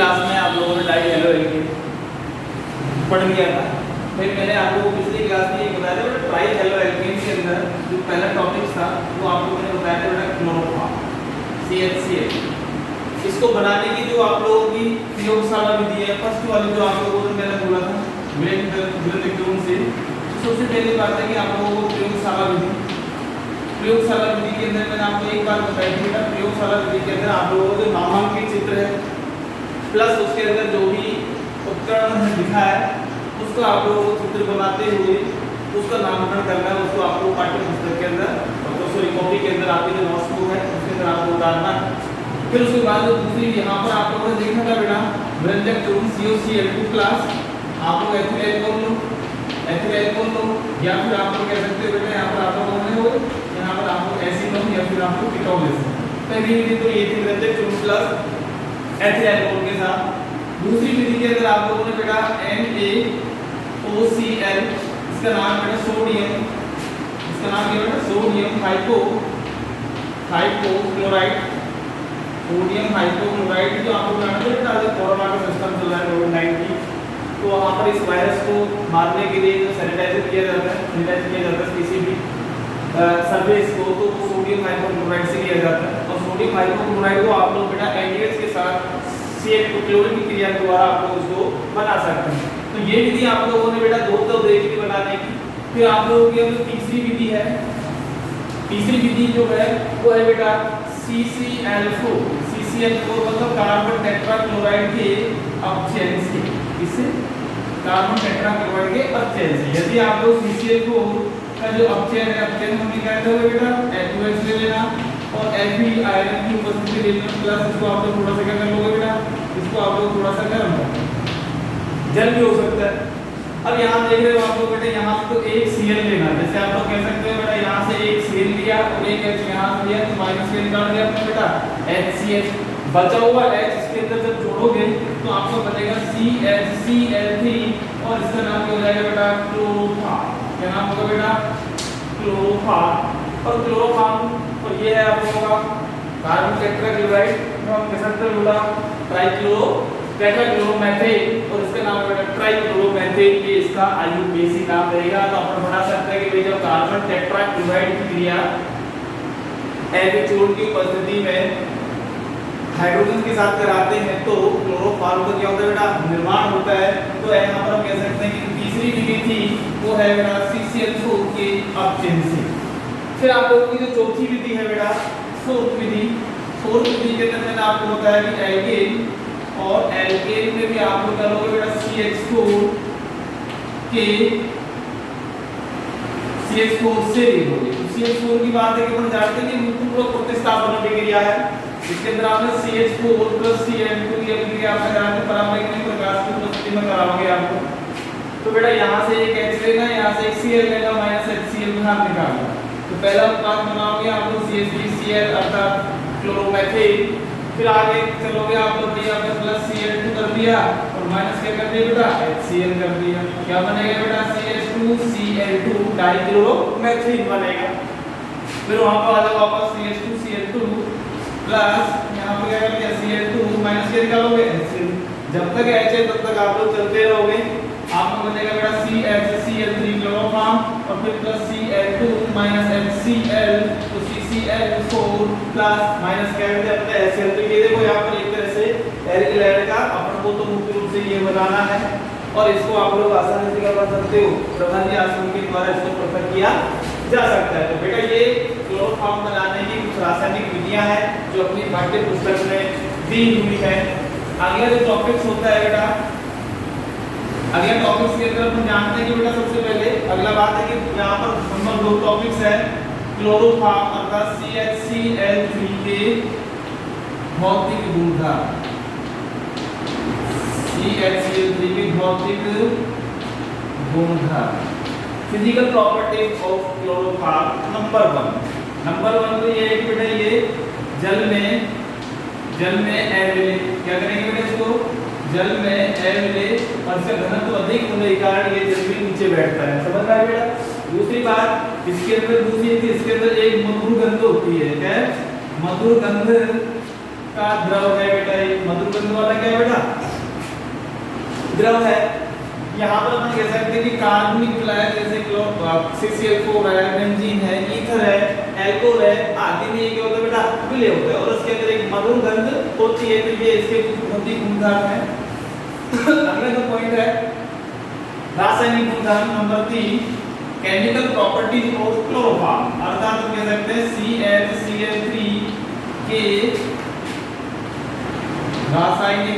Class में आप लोगों ने डाई हेलो एल्केन पढ़ लिया था। फिर मैंने आपको पिछली क्लास में ये बताया था बेटा ट्राई हेलो एल्केन के अंदर जो पहला टॉपिक था वो आपको मैंने बताया था बेटा क्लोरोफॉर्म CH इसको बनाने की जो आप लोगों की प्रयोगशाला विधि है, फर्स्ट वाली जो आप लोगों ने मैंने बोला था विलेन से, सबसे पहली बात है कि आप लोगों को प्रयोगशाला विधि के अंदर मैंने आपको एक बात बताई थी बेटा, प्रयोगशाला विधि के अंदर आप लोगों को जो नामांकित चित्र है प्लस उसके अंदर जो भी उपकरण लिखा है उसका आप लोगों को चित्र बनाते हुए उसका नामकरण करना है, उसको आपको पाठ्य पुस्तक के अंदर तो सॉरी कॉपी के अंदर आपकी जो नोट्स बुक है उसके अंदर आपको उतारना है। फिर उसके बाद जो दूसरी यहाँ पर आप लोगों ने देखा था बेटा व्यंजक चूर्ण COCl2 क्लास, आप लोग एथिल एल्कोहल लो या फिर आप लोग कह सकते हो बेटा यहाँ पर आप लोगों ने वो यहाँ पर आप लोग एसिड लो या फिर आप लोग कीटोन ले सकते हैं। पहली विधि तो ये थी व्यंजक चूर्ण प्लस एथिल एल्कोहल के साथ। दूसरी विधि के अंदर आप लोगों ने बेटा NaOCl, इसका नाम बेटा सोडियम, इसका नाम क्या बेटा सोडियम हाइपोक्लोराइड, सोडियम हाइपोक्लोराइड जो आपको जानते हैं बेटा आज कोरोना का सिस्टम चल रहा है कोविड-19, तो वहाँ पर इस वायरस को मारने के लिए जो सैनिटाइजर किया जाता है किसी भी सरफेस को, तो वो सोडियम हाइपोक्लोराइड से किया जाता है। और सोडियम हाइपोक्लोराइड को आप लोग बेटा NaOH के साथ CH2 की क्रिया द्वारा आप लोग उसको बना सकते हैं। तो ये विधि आप लोगों ने बेटा दो तो देखी थी बनाने की। फिर आप लोगों की अब तीसरी विधि है, तीसरी विधि जो है वो है बेटा CCl4 मतलब कार्बन टेट्राक्लोराइड के अपचयन से, इससे कार्बन टेट्राक्लोराइड के अपचयन से। यदि आप लोग CCl4 का जो अपचयन है, अपचयन हमने क्या किया बेटा H2H ले लेना और Fe आयरन की उपस्थिति ले लेना, प्लस इसको आप लोग थोड़ा सा क्या कर लोगे बेटा, इसको आप लोग थोड़ा सा गर्म कर जल भी हो सकता है। अब यहाँ देख रहे हो आप लोग बेटा यहाँ तो एक Cl लेना, जैसे आप लोग कह सकते हो बेटा यहाँ से एक Cl लिया और एक H यहाँ से लिया तो माइनस के निकाल दिया आपने बेटा HCH, बचा हुआ H इसके अंदर जब जोड़ोगे तो आपको बनेगा CHCl3 और इसका नाम क्या हो जाएगा बेटा क्लोरोफॉर्म। क्या नाम होगा बेटा क्लोरोफॉर्म। और क्लोरोफॉर्म और ये है आप लोगों का कार्बन टेट्राक्लोराइड, हम कह सकते हैं बेटा टेट्राक्लोरोमेथेन और इसका नाम है बेटा ट्राइक्लोरोमेथेन, ये इसका IUPAC नाम रहेगा। तो अपन बता सकते हैं कि भाई जब कार्बन टेट्राक्लोराइड की क्रिया एल्केन की उपस्थिति में हाइड्रोजन के साथ कराते हैं तो क्लोरोफॉर्म का क्या होता है बेटा निर्माण होता है। तो यहाँ पर हम कह सकते हैं कि तीसरी विधि थी वो है बेटा CCl4 के अपचयन से। फिर आप लोगों की जो चौथी विधि है बेटा फोर्थ विधि के अंदर मैंने आपको बताया कि एल्केन और एल्केन में भी आप लोग करोगे बेटा CH4 से लिखोगे। तो CH4 की बात है कि अपन जानते हैं कि मूलभूत प्रतिस्थापन प्रक्रिया है, इसके अंदर आपने CH4 Cl2 की अभिक्रिया आपने कराते पारंपरिक प्रकाश की उपस्थिति में कराओगे आपको। तो बेटा यहाँ से एक H लेना, यहाँ से एक Cl लेना, माइनस HCl बाहर निकालना। तो पहला उत्पाद बनाओगे आप लोग CH3Cl अर्थात क्लोरोमेथेन। फिर आगे चलोगे आप लोग यहाँ पे प्लस Cl2 कर दिया और माइनस क्या कर दिया बेटा HCl कर दिया। क्या बनेगा बेटा CH2Cl2 डाइक्लोरोमेथेन बनेगा। फिर वहाँ पर आ जाओ वापस CH2Cl2 प्लस यहाँ पे क्या कर दिया Cl2 माइनस क्या निकालोगे HCl। जब तक H है तब तक आप लोग चलते रहोगे, आपको बनेगा बेटा CHCl3 क्लोरोफॉर्म और फिर प्लस Cl2 माइनस HCl तो CCl4 प्लस माइनस क्या करते हैं अपने HCl। तो ये देखो यहाँ पर एक तरह से एल्केन का अपन को तो मुख्य रूप से ये बनाना है और इसको आप लोग आसानी से क्या कर सकते हो प्रबंधी आसन के द्वारा इसको प्रकट किया जा सकता है। तो बेटा ये क्लोरोफॉर्म बनाने की कुछ रासायनिक विधियां हैं जो अपनी पाठ्य पुस्तक में दी हुई है। अगला जो टॉपिक्स होता है बेटा, अगला टॉपिक्स के अंदर हम जानते हैं कि बेटा सबसे पहले अगला बात है कि यहाँ पर नंबर 2 टॉपिक्स है क्लोरोफॉर्म अर्थात CHCl3 के भौतिक गुणधर्म, CHCl3 के भौतिक गुणधर्म, physical properties of chloroform. Number 1 तो ये है कि बेटा ये जल में एविले क्या करेंगे बेटा इसको जल में एविले और इसका घनत्व अधिक होने के कारण ये जल के नीचे बैठता है। समझ रहा है बेटा। दूसरी बात इसके अंदर एक मधुर गंध होती है। क्या मधुर गंध का द्रव है बेटा, ये मधुर गंध वाला क्या है बेटा, द्रव है। यहाँ पर अपन कह सकते हैं कि कार्बनिक फ्लाई जैसे CCl4 है, बेंजीन है, ईथर है, एल्कोहल है आदि में ये क्या होता है बेटा, विलय होता है और उसके अंदर एक मधुर गंध होती है। तो ये इसके कुछ भौतिक गुणधर्म है। अगला जो पॉइंट है रासायनिक गुणधर्म number 3, chemical properties of chloroform, अर्थात हम कह सकते हैं CHCl3 के रासायनिक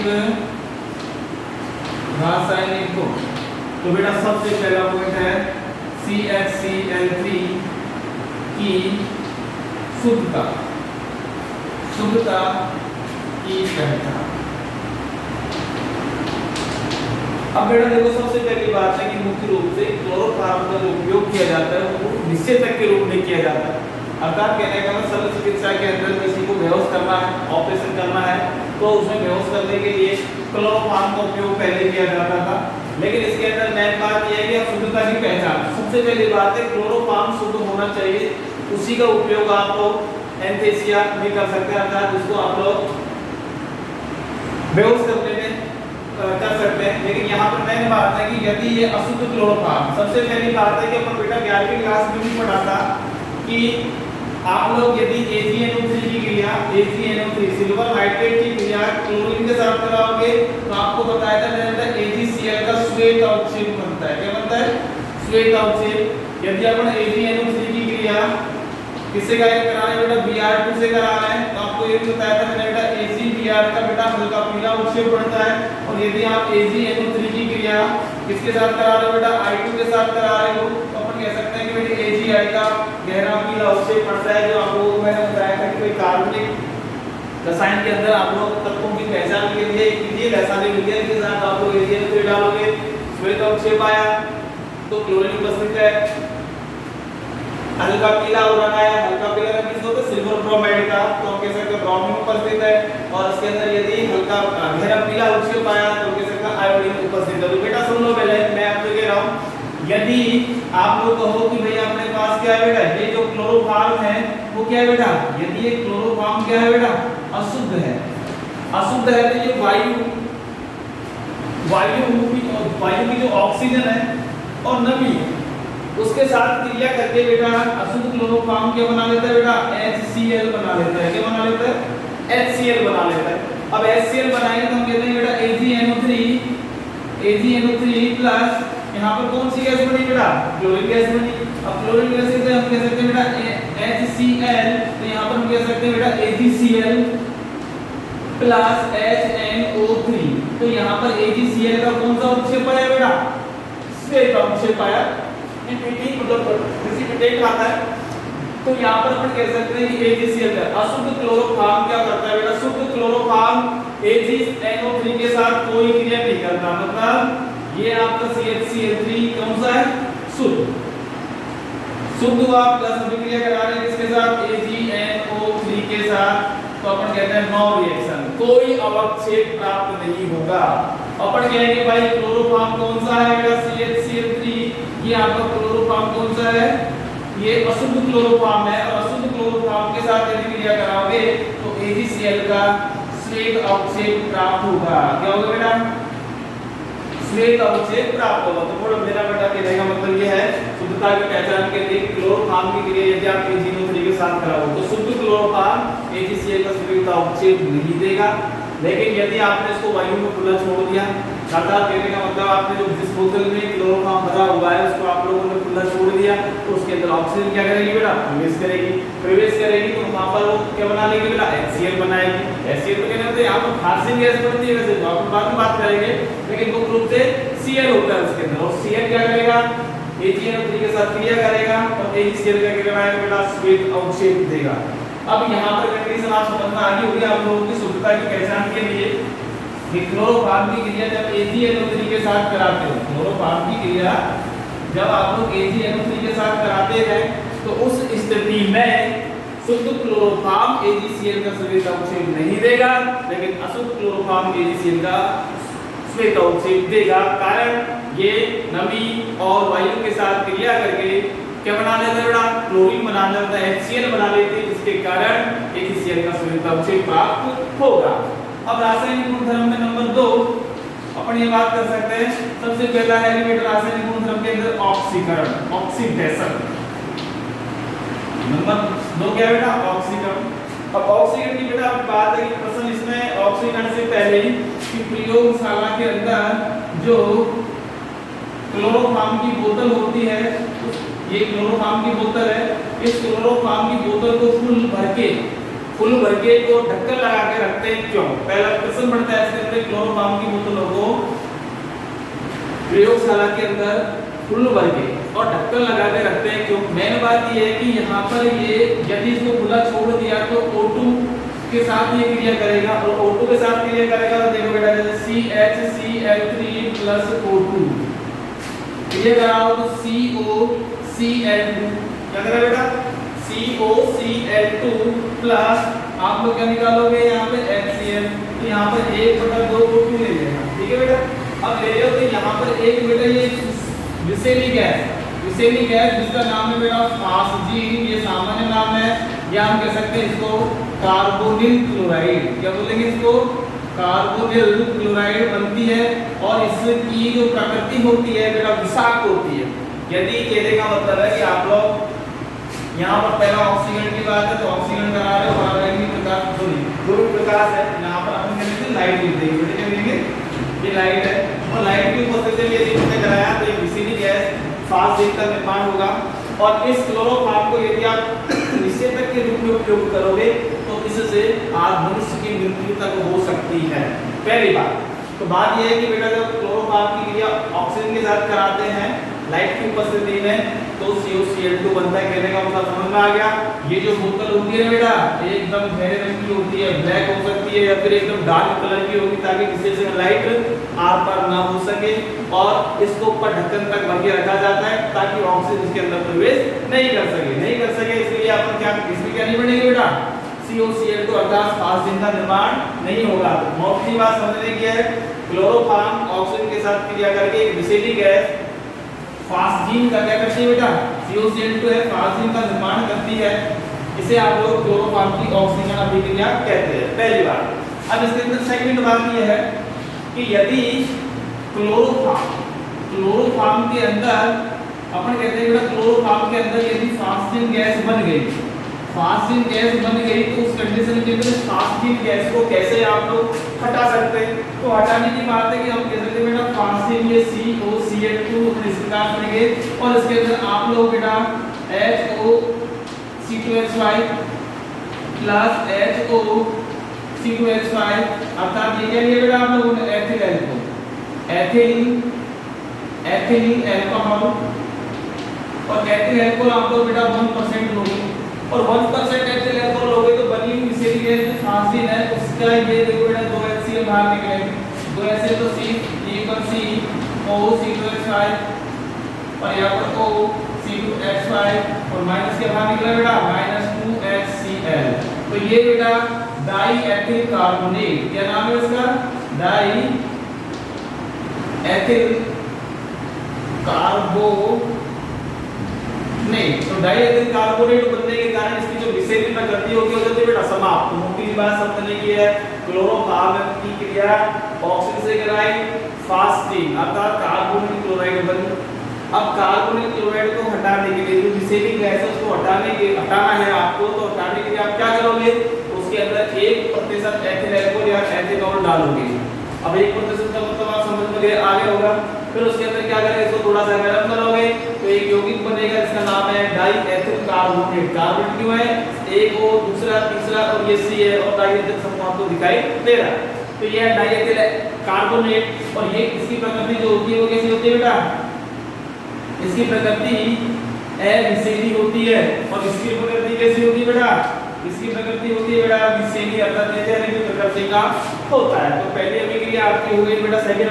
गुण। तो बेटा सबसे पहला पॉइंट है CHCl3 की शुद्धता की पहचान। अब बेटा देखो सबसे पहली बात है कि मुख्य रूप से क्लोरोफॉर्म का जो उपयोग किया जाता है वो निषेचक के रूप में किया जाता है। अर्थात कहने का मतलब शल्य चिकित्सा के अंदर किसी को बेहोश करना है, ऑपरेशन करना है, तो उसमें बेहोश करने के लिए क्लोरोफॉर्म का उपयोग पहले किया जाता था। लेकिन इसके अंदर मेन बात यह है कि शुद्धता की पहचान। सबसे पहली बात है क्लोरोफॉर्म शुद्ध होना चाहिए, उसी का उपयोग आप लोग एनेस्थीसिया भी कर सकते हैं, अर्थात उसको आप लोग बेहोश करने में कर सकते हैं। लेकिन यहाँ पर मेन बात है कि यदि ये अशुद्ध क्लोरोफॉर्म, सबसे पहली बात है कि अपन बेटा 11वीं क्लास में भी पढ़ा था कि आप लोग यदि AgNO3 की क्रिया AgNO3 सिल्वर नाइट्रेट की क्रिया क्लोरीन के साथ कराओगे तो आपको बताया था मैंने AgCl का श्वेत अवक्षेप बनता है। क्या बनता है? श्वेत अवक्षेप। यदि अपन AgNO3 की क्रिया किससे करा रहे बेटा, Br2 से करा रहे हैं, तो आपको ये भी बताया था मैंने बेटा AgBr का बेटा हल्का पीला अवक्षेप बनता है। और यदि आप AgNO3 की क्रिया किसके साथ करा रहे हो बेटा, I2 के साथ करा रहे हो, तो अपन कह सकते हैं कि बेटा AgI का गहरा पीला अवक्षेप बनता है। जो आपको मैंने बताया था कि कोई कार्बनिक रसायन के अंदर आप लोग तत्वों की पहचान के लिए कीजिए, रासायनिक विज्ञान के साथ आप लोग AgNO3 डालोगे, श्वेत अवक्षेप आया तो क्लोरीन उपस्थित है, हल्का पीला रंग आया, हल्का पीला रंग किसका होता है, सिल्वर ब्रोमाइड का, तो हम कह सकते हैं ब्रोमीन उपस्थित है। और इसके अंदर यदि हल्का गहरा पीला अवक्षेप आया तो कह सकते हैं आयोडीन उपस्थित है। तो बेटा सुन लो, पहले मैं आपको कह रहा हूं, यदि आप लोग कहो कि भाई अपने पास क्या है बेटा, ये जो क्लोरोफॉर्म है वो क्या है बेटा, यदि ये क्लोरोफॉर्म क्या है बेटा, अशुद्ध है, अशुद्ध है तो ये वायु की जो ऑक्सीजन है और नमी है उसके साथ क्रिया करके बेटा अशुद्ध क्लोरोफॉर्म क्या बना लेता है बेटा, HCl बना लेता है। क्या बना लेता है? HCl बना लेता है। अब HCl बनाएंगे तो हम कहते हैं बेटा AgNO3 प्लस यहाँ पर कौन सी गैस बनी बेटा, क्लोरीन गैस बनी। अब क्लोरीन गैस से हम कह सकते हैं बेटा HCl, तो यहाँ पर हम कह सकते हैं बेटा AgCl प्लस HNO3। तो यहाँ पर AgCl का कौन सा अवक्षेप आया बेटा, श्वेत अवक्षेप आया। प्रेसिपिटेट आता है। तो यहाँ पर अपन कह सकते हैं कि AgCl का अशुद्ध क्लोरोफॉर्म क्या करता है बेटा, शुद्ध क्लोरोफॉर्म AgNO3 के साथ कोई क्रिया नहीं करता, मतलब ये आपका CHCl3 कौन सा है, शुद्ध हुआ, प्लस अभिक्रिया करा रहे हैं किसके साथ, AgNO3 के साथ, तो अपन कहते हैं नो रिएक्शन, कोई अवक्षेप प्राप्त नहीं होगा। अपन कहेंगे भाई क्लोरोफॉर्म कौन सा है बेटा, CHCl3, ये आपका क्लोरोफॉर्म कौन सा है, ये अशुद्ध क्लोरोफॉर्म है। और अशुद्ध क्लोरोफॉर्म के साथ यदि क्रिया कराओगे तो AgCl का श्वेत अवक्षेप प्राप्त होगा। क्या होगा बेटा, श्वेत अवक्षेप प्राप्त होगा। तो थोड़ा मेरा बेटा कहने का मतलब ये है शुद्धता की पहचान के लिए क्लोरोफॉर्म की क्रिया यदि आप AgNO3 के साथ कराओ तो शुद्ध क्लोरोफॉर्म AgCl का श्वेत अवक्षेप नहीं देगा। लेकिन यदि आपने इसको वायु में खुला छोड़ दिया, अर्थात कहने का मतलब आपने जो जिस बोतल में क्लोरोफॉर्म भरा हुआ है उसको आप लोगों ने खुला छोड़ दिया, तो उसके अंदर ऑक्सीजन क्या करेगी बेटा, प्रवेश करेगी, तो वहां पर वो क्या बना लेगी बेटा, HCl बनाएगी। HCl तो कहने होते हैं यहाँ पर खारिज गैस बनती है, वैसे तो अपन बाद में बात करेंगे, लेकिन मुख्य रूप से Cl होता है उसके अंदर। और Cl क्या करेगा, AgNO3 के साथ क्रिया करेगा और AgCl का क्या करेगा बेटा, श्वेत अवक्षेप देगा। अब यहाँ पर कंडीशन आप समझ में आ गई होगी आप लोगों की शुद्धता की पहचान के लिए कि क्लोरोफॉर्म की क्रिया जब AgNO3 के साथ कराते हो, क्लोरोफॉर्म की क्रिया जब आप लोग AgNO3 के साथ कराते हैं तो उस स्थिति में शुद्ध क्लोरोफॉर्म AgCl का श्वेत अवक्षेप नहीं देगा, लेकिन अशुद्ध क्लोरोफॉर्म AgCl का श्वेत अवक्षेप देगा। कारण ये नमी और वायु के साथ क्रिया करके क्या बना लेते हैं बेटा, क्लोरीन बना लेते हैं, HCl बना लेते हैं, जिसके कारण HCl का संयुग्म प्राप्त होगा। अब रासायनिक गुणधर्म में नंबर 2 अपन ये बात कर सकते हैं। सबसे पहला एलिमेंट रासायनिक गुणधर्म के अंदर ऑक्सीकरण, ऑक्सीडेशन। नंबर 2 क्या बेटा, ऑक्सीकरण। अब ऑक्सीकरण की बेटा बात है कि प्रश्न इसमें ऑक्सीकरण से पहले कि प्रयोगशाला के अंदर जो क्लोरोफॉर्म की बोतल होती है, ये क्लोरोफॉर्म की बोतल है, इस क्लोरोफॉर्म की बोतल को फुल भर के को ढक्कन लगा के रखते हैं। क्यों? पहला प्रश्न बनता है इसके अंदर क्लोरोफॉर्म की बोतलों को प्रयोगशाला के अंदर फुल भर के और ढक्कन लगा के रखते हैं। क्यों? मेन बात ये है कि यहाँ पर ये यदि इसको खुला छोड़ दिया तो O2 के साथ ये क्रिया करेगा, और O2 के साथ क्रिया करेगा तो देखो बेटा जैसे CHCl3 प्लस O2 क्रिया कराओ तो COCl2 क्या करेगा बेटा, COCl2 प्लस आप लोग क्या निकालोगे यहाँ पे HCl, तो यहाँ पर 1/2 O2 ले लेगा। ठीक है बेटा, अब ले लो तो यहाँ पर एक बेटा ये विषैली गैस जिसका नाम है बेटा फास्जीन, ये सामान्य नाम है, या हम कह सकते हैं इसको कार्बोनिल क्लोराइड। क्या बोलेंगे इसको, कार्बोनिल क्लोराइड बनती है, और इसकी जो प्रकृति होती है बेटा विषाक्त होती है। यदि कहने का मतलब है कि आप लोग यहाँ पर पहला ऑक्सीकरण की बात है तो ऑक्सीकरण करा रहे हो, ऑर्गेनिक प्रकाश जो प्रकाश है यहाँ पर अपन कहेंगे लाइट लिख देंगे, बेटा क्या कहेंगे, ये लाइट है, और लाइट की उपस्थिति में यदि हमने कराया तो एक विषैली गैस फास्जीन का निर्माण होगा। और इस क्लोरोफॉर्म को यदि आप निषेधक के रूप में उपयोग करोगे तो इससे आज मनुष्य की मृत्यु तक हो सकती है। पहली बात तो बात यह है कि बेटा जब क्लोरोफॉर्म की क्रिया ऑक्सीजन के साथ कराते हैं लाइट की उपस्थिति में तो COCl2 बनता है। कहने का मतलब समझ में आ गया। ये जो बोतल होती है बेटा एकदम गहरे रंग की होती है, ब्लैक हो सकती है या फिर एकदम डार्क कलर की होगी, ताकि किसी से लाइट आर पार ना हो सके, और इसको ऊपर ढक्कन तक भर के रखा जाता है ताकि ऑक्सीजन इसके अंदर प्रवेश नहीं कर सके। इसलिए अपन क्या इसमें क्या नहीं बनेगी बेटा, COCl2 अर्थात फास्जीन का निर्माण नहीं होगा। मोटी बात समझने की है, क्लोरोफॉर्म ऑक्सीजन के साथ क्रिया करके एक विषैली गैस फास्जीन का क्या करती है बेटा, COCl2 है, फास्जीन का निर्माण करती है। इसे आप लोग क्लोरोफॉर्म की ऑक्सीजन अभिक्रिया कहते हैं, पहली बात। अब इसके अंदर सेकंड बात यह है कि यदि क्लोरोफॉर्म के अंदर अपन कहते हैं बेटा क्लोरोफॉर्म के अंदर यदि फास्जीन गैस बन गई तो उस कंडीशन के अंदर फास्जीन गैस को कैसे आप लोग हटा सकते हैं। तो हटाने की बात है कि हम कह सकते हैं बेटा फास्जीन ये COCl2 इस प्रकार बनेंगे, और इसके अंदर आप लोग बेटा HOC2H5 प्लस HOC2H5 अर्थात ये क्या लिया बेटा आप लोगों ने एथिलीन अल्कोहल, और एथिल अल्कोहल आप लोग बेटा 1% लोगे, और 1% एथिल अल्कोहल लोगे तो बनी हुई विषैली गैस जो फास्जीन है उसका ये देखो बेटा 2 HCl बाहर निकलेंगे, 2 HCl तो COC2H5 और यहाँ पर OC2H5 और माइनस के बाहर निकला बेटा -2HCl। तो ये बेटा डाई एथिल कार्बोनेट, क्या नाम है इसका, डाई एथिल कार्बोनेट। तो डाई एथिल कार्बोनेट बनने के कारण इसकी जो विषैली प्रकृति होगी वो जाती है बेटा समाप्त। तो मोटी बात समझने की है, क्लोरोफॉर्म की क्रिया ऑक्सीजन से कराई, फास्जीन अर्थात कार्बोनिल क्लोराइड बनी। अब कार्बोनिल क्लोराइड को हटाने के लिए जो विषैली गैस है उसको हटाना है आपको, तो हटाने के लिए आप क्या करोगे, उसके अंदर 1% एथिल अल्कोहल या एथेनॉल डालोगे। अब 1% का मतलब आप समझ में आ गया होगा। फिर उसके अंदर क्या करेंगे, इसको थोड़ा सा गर्म करोगे तो एक यौगिक बनेगा जिसका नाम है डाई एथिल कार्बोनेट। कार्बोनेट क्यों है, एक और दूसरा तीसरा और ये C है, और डाई एथिल समूह आपको दिखाई दे रहा है। तो ये है डाई एथिल कार्बोनेट, और ये इसकी प्रकृति जो होती है वो कैसी होती है बेटा, इसकी प्रकृति अविषैली होती है। और इसकी प्रकृति कैसी होती है बेटा, इसकी प्रकृति होती है बेटा विषैली अर्थात एथिल प्रकृति का होता है। तो पहली अभिक्रिया आपकी हो गई बेटा, सेकंड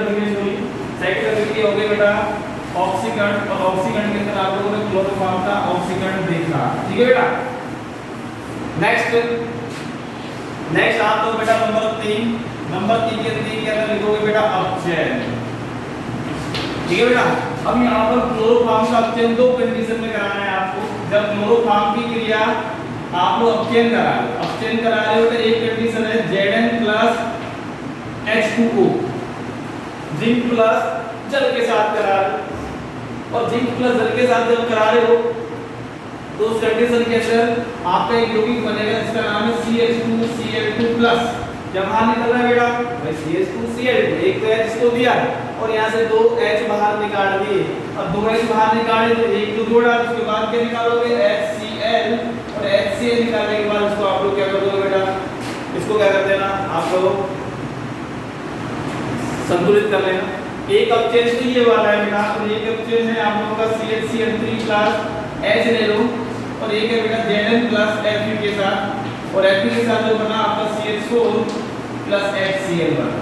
अभिक्रिया हो गई बेटा ऑक्सीकरण, और ऑक्सीकरण के अंदर आप लोगों ने क्लोरोफॉर्म का ऑक्सीकरण देखा। ठीक है बेटा, नेक्स्ट आप लोग बेटा नंबर 3 के अंदर लिखोगे बेटा अपचयन। ठीक है बेटा। अब यहाँ पर क्लोरोफॉर्म का अपचयन दो कंडीशन में कराना है आपको। जब क्लोरोफॉर्म की क्रिया आप लोग अपचयन करा रहे हो तो एक कंडीशन है Zn plus H2O, zinc plus जल के साथ करा रहे हो। और जिंक प्लस जल के साथ जब करा रहे हो तो उस कंडीशन के अंदर आपका एक यौगिक बनेगा जिसका नाम है CH2Cl2+। जब बाहर निकल रहा है बेटा भाई CH2Cl2, एक तो H इसको दिया और यहाँ से दो H बाहर निकाल दिए। अब दो H बाहर निकाले तो एक तो जोड़ा, उसके बाद क्या निकालोगे HCl, और HCl निकालने के बाद इसको आप लोग क्या कर दोगे बेटा, इसको क्या कर देना आप लोग संतुलित कर लेना। एक अपचयन तो ये वाला है बेटा, और एक अपचयन है आप लोगों का CHCl3+ H ले लो, और एक है बेटा Zn प्लस Fe के साथ, और Fe के साथ जो बना आपका CH4 प्लस HCl बना।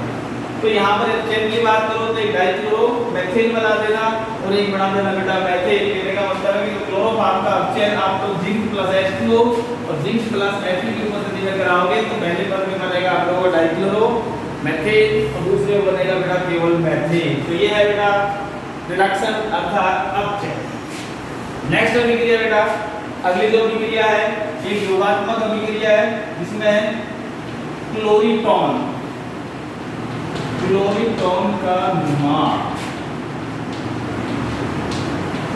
तो यहाँ पर अपचयन की बात करो तो एक डाइक्लोरोमेथेन बना देना और एक बना देना बेटा मेथेन। कहने का मतलब है कि क्लोरोफॉर्म का अपचयन आप तो जिंक प्लस H2O और जिंक प्लस Fe की उपस्थिति में कराओगे तो पहले पद में बनेगा आप लोगों का डाइक्लोरोमेथेन और दूसरे में बनेगा बेटा केवल मेथेन। तो ये है बेटा रिडक्शन अर्थात अपचयन। नेक्स्ट अभिक्रिया बेटा, अगली जो अभिक्रिया है एक योगात्मक अभिक्रिया है जिसमें क्लोरीटॉन का निर्माण,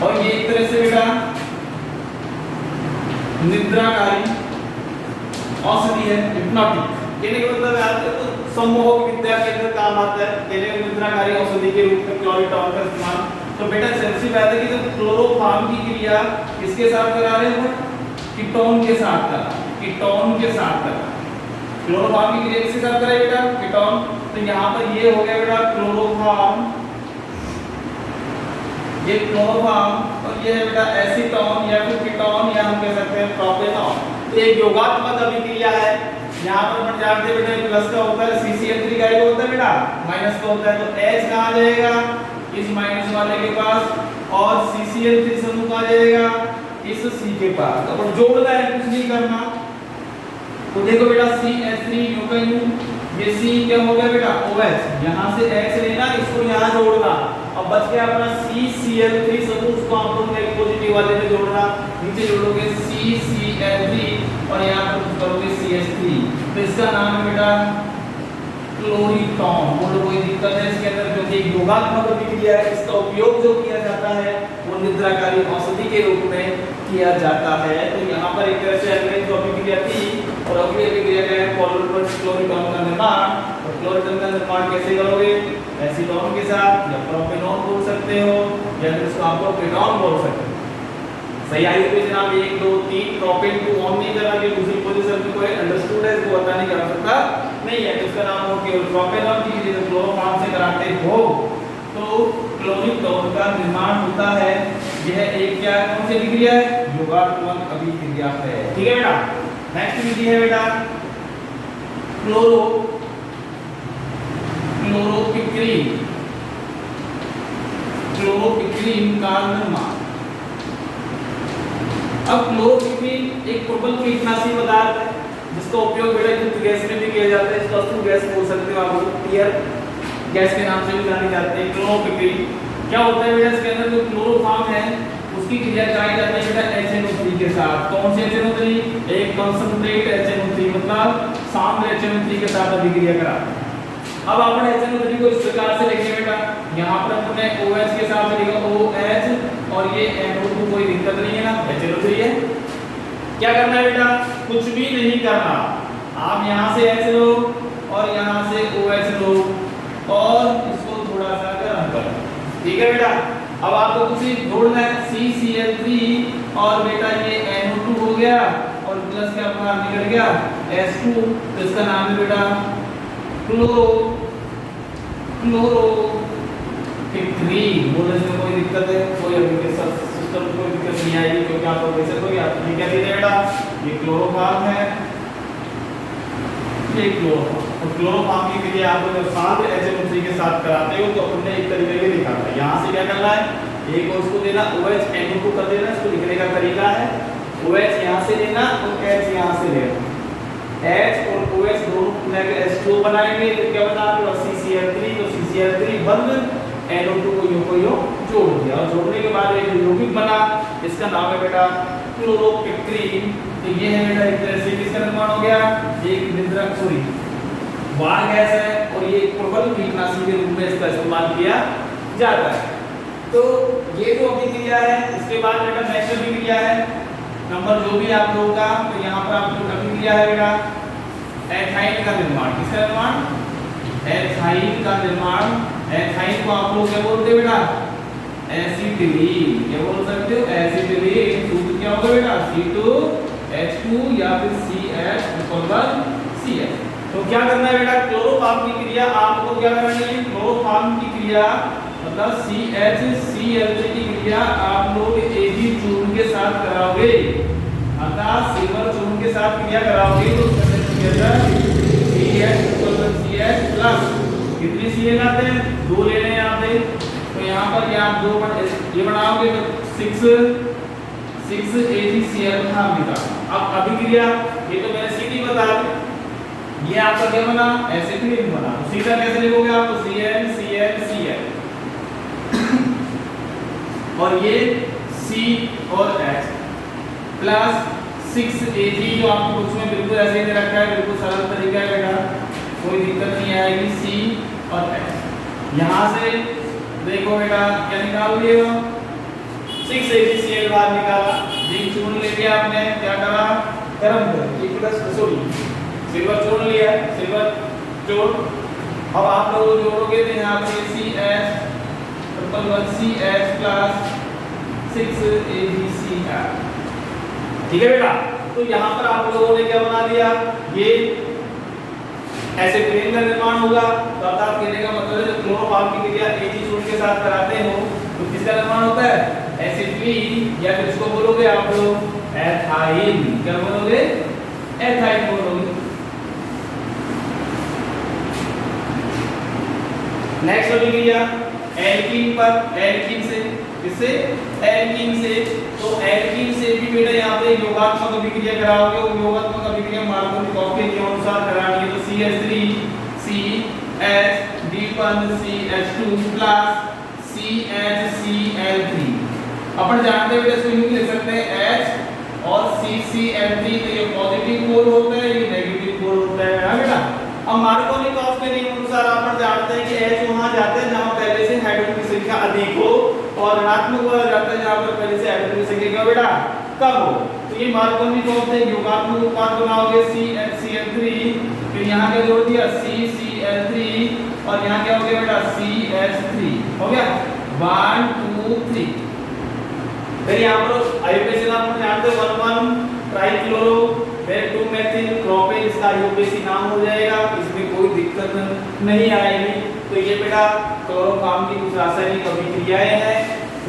और ये एक तरह से बेटा निद्राकारी औषधि है, हिप्नोटिक। कहने का मतलब आपको तो सम्मोहक विद्या के अंदर काम आता है। कहने का निद्राकारी औषधि के रूप में क्लोरीटॉन का इस्तेमाल। तो बेटा सेंसी बात है कि जब क्लोरोफॉर्म की क्रिया किसके साथ करा रहे हो, कीटोन के साथ करा। क्लोरोफॉर्म की क्रिया किसके साथ करें बेटा, कीटोन। तो यहाँ पर ये हो गया बेटा क्लोरोफॉर्म, ये क्लोरोफॉर्म, और ये है बेटा एसीटोन या फिर कीटोन या हम कह सकते हैं प्रोपेनॉन। तो एक योगात्मक अभिक्रिया है। यहाँ पर अपन जानते हैं बेटा प्लस का होता है, CCl3 का होता है बेटा, माइनस का होता है। तो H कहाँ जाएगा इस माइनस वाले के पास, और CCl3 समूह कहाँ जाएगा इस C के पास। अपन जोड़ना है, कुछ नहीं करना। तो देखो बेटा CH3 U का U, ये C क्या हो गया बेटा OH, यहाँ से H लेना, इसको यहाँ जोड़ना। अब बच गया अपना CCl3 समूह, उसको आप लोग एक पॉजिटिव वाले में जोड़ना। नीचे जोड़ोगे CCl3 और यहाँ पर करोगे CH3। तो इसका नाम है बेटा क्लोरीटॉन। बोलो कोई दिक्कत है इसके अंदर, क्योंकि एक योगात्मक अभिक्रिया है। इसका उपयोग जो किया जाता है वो निद्राकारी औषधि के रूप में किया जाता है। तो यहाँ पर एक तरह से अगली जो अभिक्रिया थी और अगली अभिक्रिया क्या है क्लोरीटॉन का निर्माण। और क्लोरीटॉन का निर्माण कैसे करोगे, एसीटोन के साथ, या प्रोपेनॉन बोल सकते हो, या फिर इसको आप लोग कीटोन बोल सकते हो। सही आई पे जनाब 1 2 3 प्रोपेन को ऑन नहीं करा के दूसरी पोजीशन में कोई अंडरस्टूड है इसको बताने की आवश्यकता नहीं है। इसका नाम हो केवल प्रोपेनॉन की जब क्लोरोफॉर्म से कराते हो तो क्लोरीटॉन का निर्माण होता है। यह एक क्या कौन सी अभिक्रिया है, योगात्मक अभिक्रिया है। ठीक है बेटा। नेक्स्ट विधि है बेटा क्लोरोपिक्रीन का निर्माण। अब क्लोरोपिक्रीन एक प्रबल कीटनाशी पदार्थ है जिसका उपयोग बेटा युक्त गैस में भी किया जाता है। इसको अश्रु गैस बोल सकते हो आप लोग, टीयर गैस के नाम से भी जानी जाती है। क्लोरोपिक्रीन क्या होता है बेटा, इसके अंदर जो क्लोरोफॉर्म है उसकी क्रिया कराई जाती है बेटा HNO3 के साथ। कौन से HNO3, एक कंसंट्रेट HNO3 मतलब सांद्र HNO3 के साथ अभिक्रिया कराते हैं। अब आपने HNO3 को इस प्रकार से लिखेंगे बेटा, यहाँ पर हमने OH के साथ लिखा OH और ये NO2, कोई दिक्कत नहीं है ना, HNO3 है। क्या करना है बेटा, कुछ भी नहीं करना। आप यहाँ से H लो और यहाँ से OH लो और इसको थोड़ा सा गर्म करो। ठीक है बेटा। अब आपको कुछ जोड़ना है CCl3 और बेटा ये NO2 हो गया और प्लस क्या बाहर निकल गया H2। तो इसका नाम है बेटा क्लोरोपिक्रीन। बोलने में कोई दिक्कत है, कोई एप्लीकेशन सिस्टम में कोई दिक्कत नहीं आएगी क्योंकि आप लोग कैसे कोई आप ये क्या दे बेटा, ये क्लोरोफॉर्म है, ये क्लोरोफॉर्म। और क्लोरोफॉर्म की क्रिया आप लोग साथ HNO3 के साथ कराते हो तो हमने एक तरीके से दिखाया है। यहाँ से क्या करना है, एक और उसको देना OH NO2 कर देना। इसको लिखने का तरीका है OH यहाँ से लेना और H यहाँ से लेना। H और OH दोनों मिलाकर H2 बनाएंगे तो क्या बना आपके पास CCl3। तो CCl3 बंद NO2 को यूं जोड़ दिया और जोड़ने के बाद एक यौगिक बना, इसका नाम है बेटा क्लोरोपिक्रीन। तो ये है बेटा एक तरह से किसका निर्माण हो गया, एक निद्रक सॉरी वार गैस है और ये एक प्रबल कीटनाशी के रूप में इसका इस्तेमाल किया जाता है। तो ये जो अभिक्रिया है, इसके बाद बेटा नेक्स्ट अभिक्रिया है नंबर जो भी आप लोगों का, तो यहाँ पर आप लोग अभिक्रिया है बेटा एथाइन का निर्माण। किसका निर्माण, एथाइन का निर्माण। एथाइन को आप लोग क्या बोलते हैं बेटा, एसिटिलीन। क्या बोल सकते हो, एसिटिलीन। सूत्र क्या होगा बेटा, C2H2 या फिर CH तो क्या करना है बेटा, क्लोरोफॉर्म की क्रिया आपको क्या करनी है, क्लोरोफॉर्म की क्रिया मतलब CHCl3 की क्रिया आप लोग Ag चूर्ण के साथ कराओगे, अर्थात सिल्वर चूर्ण के साथ क्रिया कराओगे तो CH प्लस कितनी Cl आते हैं, 2 लेने हैं आपने। तो यहाँ पर ये आप 2 ये बनाओगे तो 6 AgCl था मिला। अब अभिक्रिया ये तो मैंने सीधी बता दी, ये आपका क्या बना, एसिटिलीन बना। तो सीधा कैसे लिखोगे आप, तो CnClCl और ये C और H प्लस 6 Ag जो आपको कुछ में बिल्कुल ऐसे ही दे रखा है, बिल्कुल सरल तरीका है बेटा, कोई दिक्कत नहीं आएगी। C और H यहाँ से देखो बेटा क्या निकाल लिए हो, 6 AgCl बाहर निकाला, जिंक चूर्ण ले लिया आपने, क्या करा, गर्म कर प्लस सॉरी सिल्वर जोड़ लिया, सिल्वर जोड़। अब आप लोग जोड़ोगे तो यहाँ पे CH प्लस 6 AgCl, ठीक है बेटा। तो यहाँ पर आप लोगों ने क्या बना दिया, ये एसिटिलीन का निर्माण होगा। तो अर्थात कहने का मतलब है क्लोरोफॉर्म की क्रिया Ag चूर्ण के साथ कराते हो तो किसका निर्माण होता है, एसिटिलीन, या फिर इसको बोलोगे आप लोग एथाइन। क्या बोलोगे, एथाइन बोलोगे। नेक्स्ट अभिक्रिया एल्कीन पर, एल्कीन से, किससे, एल्कीन से। तो एल्कीन से भी बेटा यहाँ पे योगात्मक अभिक्रिया कराओगे, वो योगात्मक अभिक्रिया मार्कोव के नियमानुसार करानी है। तो CH3CH D1CH2 प्लस CHCl3। अपन जानते हैं बेटा इसको यूं लिख सकते हैं H और CCl3, तो ये पॉजिटिव पोल होता है, ये नेगेटिव पोल होता है बेटा। अब मार्कोव के नियम अनुसार आप जानते हैं कि H वहां जाते हैं जहां पहले से हाइड्रोजन की संख्या अधिक हो और ऋणात्मक वाला जाता है जहां पर पहले से हाइड्रोजन की संख्या क्या बेटा कम हो। तो ये मार्कोव से योगात्मक उत्पाद बनाओगे CHCl3, फिर यहां क्या जोड़ दिया CCl3 और यहां क्या हो गया बेटा CH3, हो गया 1 2 3। फिर यहां पर आईयूपीएसी नाम जानते हो 1 ट्राइक्लोरो, फिर 2 मेथिल प्रोपेन, इसका आईयूपीएसी नाम हो जाएगा, इसमें कोई दिक्कत नहीं आएगी। तो ये बेटा क्लोरोफॉर्म की कुछ रासायनिक अभिक्रियाएं हैं।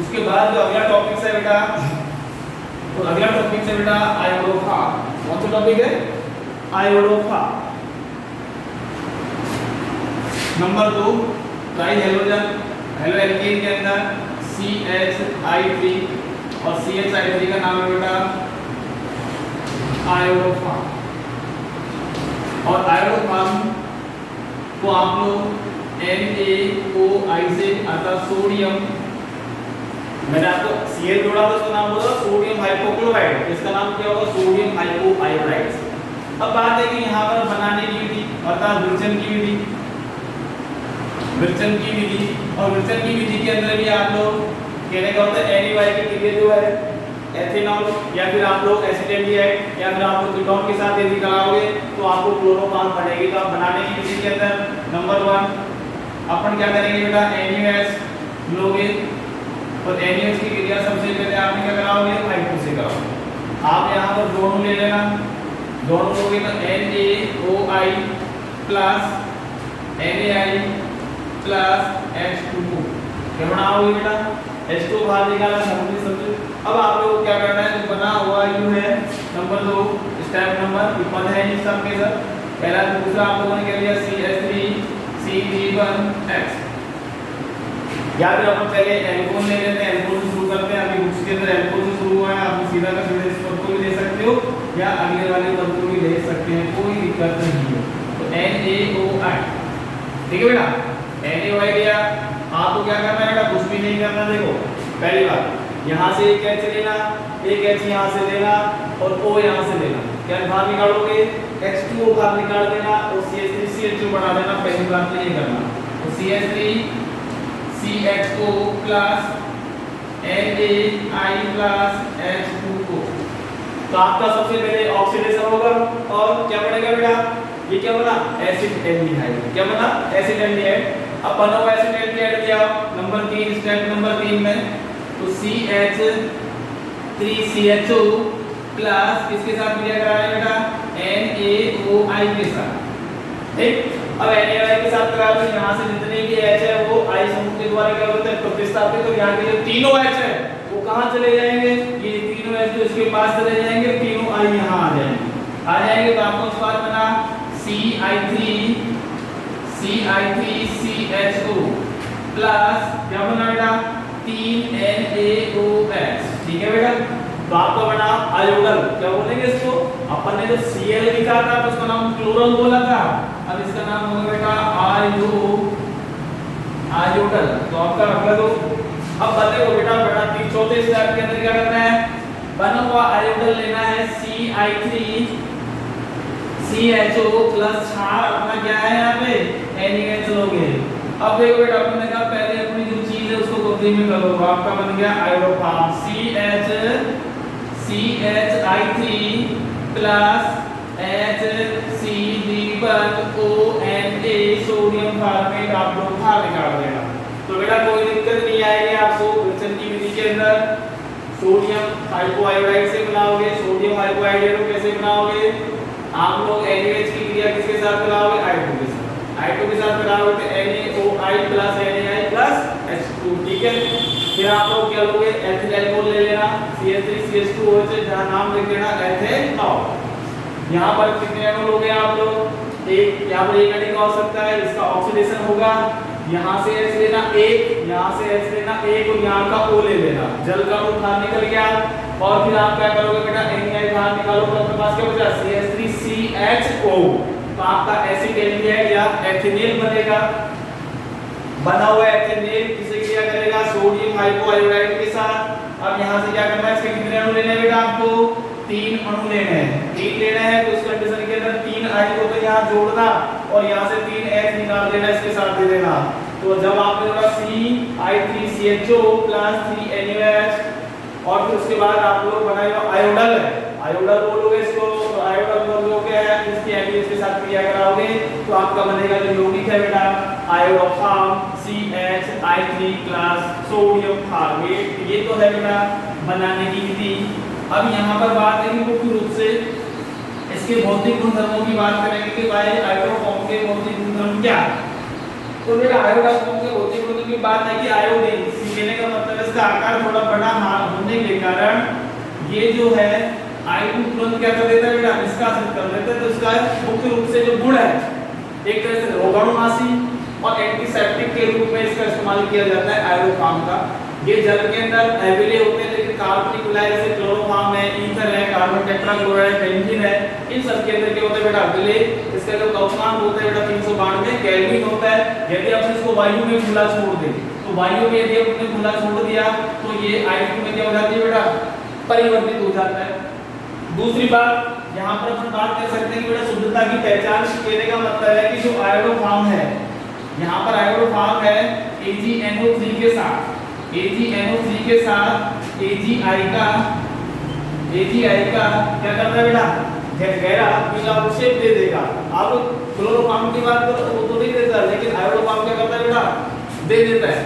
उसके बाद जो अगला टॉपिक है बेटा, तो अगला टॉपिक है बेटा आयोडोफॉर्म। कौन सा टॉपिक है, iodoform. Number 2 try halogen, halo alkane के अंदर CHI3 और CHI3 का नाम है बेटा आयोडोफॉर्म। और आयोडोफॉर्म को आप लोग NaOI से अर्थात सोडियम, मैंने आपको Cl जोड़ा था, उसका नाम होगा सोडियम हाइपोक्लोराइड, इसका नाम क्या होगा सोडियम हाइपोआयोडाइड। अब बात है कि यहाँ पर बनाने की विधि अर्थात विरचन की विधि, विरचन की विधि। और विरचन की विधि के अंदर भी आप लोग कहने का होता है NaOI की क्रिया जो है एथेनॉल या फिर आप लोग एसिटेल्डिहाइड या फिर आप लोग कीटोन के साथ यदि कराओगे तो आपको क्लोरोफॉर्म बनेगी। तो आप बनाने की विधि के अंदर नंबर 1 अपन क्या करेंगे बेटा NaOH लोगे और NaOH की क्रिया सबसे पहले आपने क्या कराओगे हाइड्रो से कराओगे। आप यहाँ पर दोनों ले लेना, दोनों लोगे तो NaOI plus NaI plus H2O क्या बनाओगे बेटा H2 बाहर निकाला समझे। अब आप लोग क्या करना है, जो बना हुआ यू है नंबर 2 स्टेप नंबर पद है इन सब के सब। पहला दूसरा आप लोगों ने क्या लिया CH3 CG1X, या फिर अपन पहले एल्कोहल ले लेते हैं, एल्कोहल से शुरू करते हैं। अभी बुक्स के अंदर एल्कोहल से शुरू हुआ है, आप सीधा का सीधा इस पद को भी ले सकते हो या अगले वाले पद को भी ले सकते हैं, कोई दिक्कत नहीं है। तो NaOI ठीक है बेटा, NaOI लिया आपको क्या करना है बेटा, कुछ भी नहीं करना। देखो पहली बात, यहाँ से एक एच लेना, एक एच यहाँ से लेना और O यहाँ से लेना। क्या बाहर निकालोगे, H2O बाहर निकाल देना और CH3 CH2 बना देना। पहली बात तो ये करना, तो CH3 CHO plus NaI plus H2O। तो आपका सबसे पहले ऑक्सीडेशन होगा और क्या बनेगा बेटा, ये क्या बना, एसिड एल्डिहाइड। क्या बना, एसिड एल्डिहाइड। अब बना हुआ एसिड एल्डिहाइड लिया नंबर 3, स्टेप नंबर 3 में, तो CH3CHO प्लस किसके साथ क्रिया करा है बेटा, NaOI के साथ। ठीक, अब NaOI के साथ करा तो यहाँ से जितने भी H है वो I समूह के द्वारा क्या होता है, प्रतिस्थापित। तो यहाँ के जो तीनों H है वो कहाँ चले जाएंगे, ये तीनों H जो इसके पास चले जाएंगे, तीनों I यहाँ आ जाएंगे। तो आपको उसके बाद बना CI3CHO प्लस क्या बना बेटा, 3 NaOH। ठीक है बेटा, तो आपका बना आयोडल। क्या बोलेंगे इसको, अपन ने जो Cl लिखा था तो उसका नाम क्लोरल बोला था, अब इसका नाम होगा बेटा आयोडल। तो आपका रख दो। अब बने को बेटा चौथे स्टेप के अंदर क्या करना है, बना हुआ आयोडल लेना है CI3CHO प्लस क्षार अपना क्या है यहाँ पे, NaH लोगे। अब देखो बेटा अपन ने कहा पहले अपनी जो चीज है उसको कब्जे में करो, आपका बन गया iodoform CHI3 plus HCl-ONA sodium format आप लोग बाहर निकाल देना। तो बेटा कोई दिक्कत नहीं आएगी आपको विल्सन की विधि के अंदर। सोडियम हाइपोआयोडाइड से बनाओगे, सोडियम हाइपोआयोडाइड को कैसे बनाओगे आप लोग, NaH की क्रिया किसके साथ बनाओगे, I2 के साथ। I2 के साथ बनाओगे तो NaOI plus NaI plus H2। ठीक है, फिर आप लोग क्या लोगे, एथिल अल्कोहल ले लेना, CH3CH2OH से जहां नाम लिख देना एथेनॉल। यहाँ पर कितने अणु लोगे आप लोग, एक, यहाँ पर एक अणु का हो सकता है, इसका ऑक्सीडेशन होगा, यहाँ से H लेना एक, यहाँ से H लेना एक और यहाँ का O ले लेना। जल का अणु बाहर निकल गया और फिर आप क्या करोगे बेटा, NaI बाहर निकालो तो आपके पास क्या बचा, CH3CHO। तो आपका एसिड एल्डिहाइड या एथेनेल बनेगा। बना हुआ एथेनेल किसे क्रिया करेगा, सोडियम हाइपोआयोडाइड के साथ। अब यहाँ से क्या करना है, इसके कितने अणु लेने हैं बेटा आपको, 3 अणु लेने हैं। 3 लेने हैं तो इस कंडीशन के अंदर 3 I को तो यहाँ जोड़ना और यहाँ से 3 H निकाल देना, इसके साथ दे देना। तो जब आपने जोड़ा CI3CHO प्लस 3 NaOH और फिर उसके बाद आप लोग बनाएगा आयोडल है, आयोडल बोलोगे इसको, तो आयोडल बोलोगे इसकी NaOH के साथ क्रिया कराओगे तो आपका बनेगा जो यौगिक है बेटा iodoform CHI3 plus sodium format. ये तो है बेटा बनाने की विधि। अब यहाँ पर बात है कि मुख्य रूप से इसके भौतिक गुणधर्मों की बात करेंगे कि भाई आयोडोफॉर्म के भौतिक गुणधर्म क्या है। तो बेटा आयोडोफॉर्म के भौतिक गुणधर्म की बात है कि आयोडीन, कहने का मतलब इसका आकार थोड़ा बड़ा होने के कारण ये जो है I2 तुरंत क्या कर देता है बेटा, निष्कासित कर देता है। तो इसका मुख्य रूप से जो गुण है एक तरह से रोगाणुनाशी और एंटीसेप्टिक के रूप में इसका इस्तेमाल किया जाता है आयोडोफॉर्म का। ये जल के अंदर एविले होते हैं लेकिन कार्बनिक विलायक जैसे क्लोरोफॉर्म है, ईथर है, कार्बन टेट्राक्लोराइड, बेंजीन है, इन सब के अंदर क्या होता है बेटा विले। इसका जो क्वथनांक होता है बेटा 392 केल्विन होता है। यदि आप इसको वायु में खुला छोड़ दें तो वायु में यदि आपने खुला छोड़ दिया तो ये I2 में क्या हो जाती है बेटा, परिवर्तित हो जाता है। दूसरी बात यहाँ पर अपन बात कर सकते हैं कि बेटा शुद्धता की पहचान कहने का मतलब है कि जो आयोडोफॉर्म है, यहाँ पर आयोडोफॉर्म है AgNO3 के साथ, AgNO3 के साथ AgI का क्या करता है बेटा, गहरा पीला शेप दे देगा। आप क्लोरोफॉर्म की बात करो तो वो तो नहीं देता, लेकिन आयोडोफॉर्म क्या करता है बेटा, दे देता है।